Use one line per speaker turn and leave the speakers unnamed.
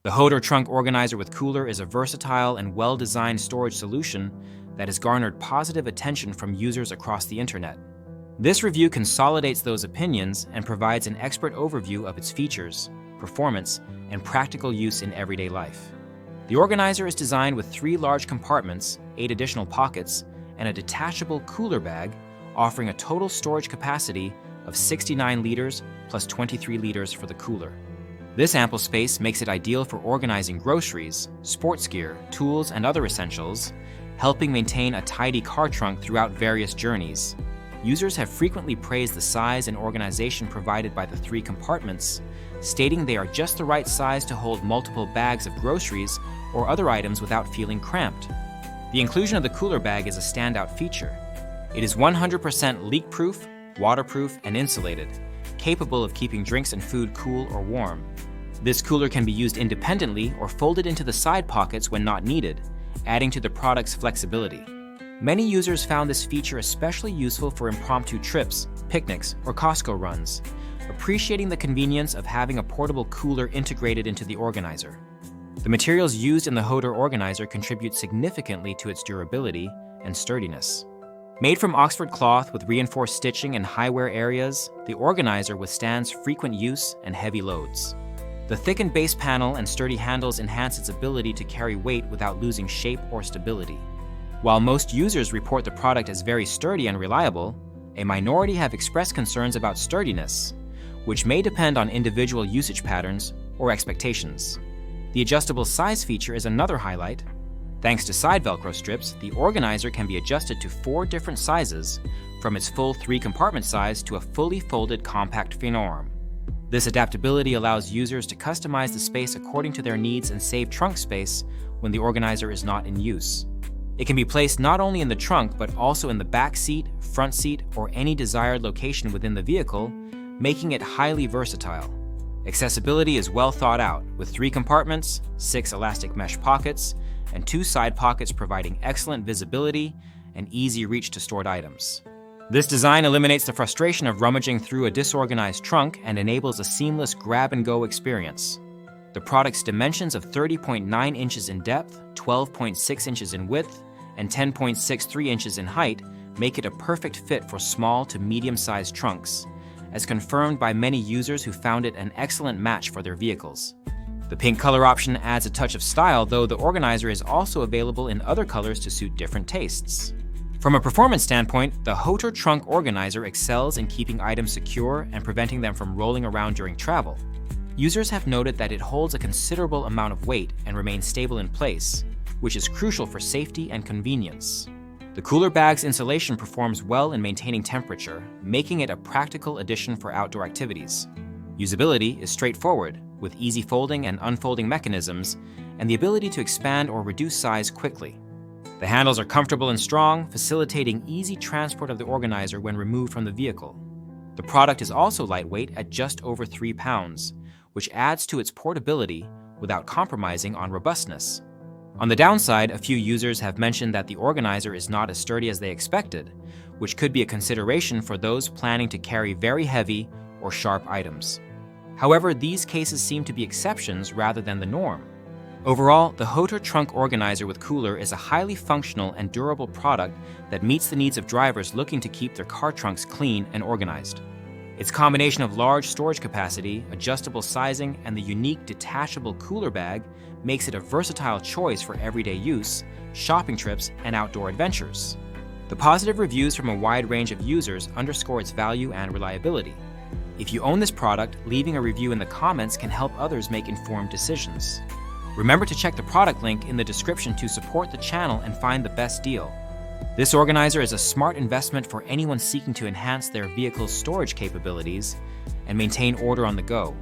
The HOTOR Trunk Organizer with Cooler is a versatile and well-designed storage solution that has garnered positive attention from users across the internet. This review consolidates those opinions and provides an expert overview of its features, performance, and practical use in everyday life. The organizer is designed with 3 large compartments, 8 additional pockets, and a detachable cooler bag, offering a total storage capacity of 69 liters plus 23 liters for the cooler. This ample space makes it ideal for organizing groceries, sports gear, tools, and other essentials, helping maintain a tidy car trunk throughout various journeys. Users have frequently praised the size and organization provided by the 3 compartments, stating they are just the right size to hold multiple bags of groceries or other items without feeling cramped. The inclusion of the cooler bag is a standout feature. It is 100% leak-proof, waterproof, and insulated, capable of keeping drinks and food cool or warm. This cooler can be used independently or folded into the side pockets when not needed, adding to the product's flexibility. Many users found this feature especially useful for impromptu trips, picnics, or Costco runs, appreciating the convenience of having a portable cooler integrated into the organizer. The materials used in the HOTOR organizer contribute significantly to its durability and sturdiness. Made from Oxford cloth with reinforced stitching in high-wear areas, the organizer withstands frequent use and heavy loads. The thickened base panel and sturdy handles enhance its ability to carry weight without losing shape or stability. While most users report the product as very sturdy and reliable, a minority have expressed concerns about sturdiness, which may depend on individual usage patterns or expectations. The adjustable size feature is another highlight. Thanks to side Velcro strips, the organizer can be adjusted to 4 different sizes, from its full 3-compartment size to a fully folded compact phenoarm. This adaptability allows users to customize the space according to their needs and save trunk space when the organizer is not in use. It can be placed not only in the trunk, but also in the back seat, front seat, or any desired location within the vehicle, making it highly versatile. Accessibility is well thought out, with 3 compartments, 6 elastic mesh pockets, and 2 side pockets providing excellent visibility and easy reach to stored items. This design eliminates the frustration of rummaging through a disorganized trunk and enables a seamless grab-and-go experience. The product's dimensions of 30.9 inches in depth, 12.6 inches in width, and 10.63 inches in height make it a perfect fit for small to medium-sized trunks, as confirmed by many users who found it an excellent match for their vehicles. The pink color option adds a touch of style, though the organizer is also available in other colors to suit different tastes. From a performance standpoint, the HOTOR Trunk Organizer excels in keeping items secure and preventing them from rolling around during travel. Users have noted that it holds a considerable amount of weight and remains stable in place, which is crucial for safety and convenience. The cooler bag's insulation performs well in maintaining temperature, making it a practical addition for outdoor activities. Usability is straightforward, with easy folding and unfolding mechanisms, and the ability to expand or reduce size quickly. The handles are comfortable and strong, facilitating easy transport of the organizer when removed from the vehicle. The product is also lightweight at just over 3 pounds, which adds to its portability without compromising on robustness. On the downside, a few users have mentioned that the organizer is not as sturdy as they expected, which could be a consideration for those planning to carry very heavy or sharp items. However, these cases seem to be exceptions rather than the norm. Overall, the HOTOR Trunk Organizer with Cooler is a highly functional and durable product that meets the needs of drivers looking to keep their car trunks clean and organized. Its combination of large storage capacity, adjustable sizing, and the unique detachable cooler bag makes it a versatile choice for everyday use, shopping trips, and outdoor adventures. The positive reviews from a wide range of users underscore its value and reliability. If you own this product, leaving a review in the comments can help others make informed decisions. Remember to check the product link in the description to support the channel and find the best deal. This organizer is a smart investment for anyone seeking to enhance their vehicle's storage capabilities and maintain order on the go.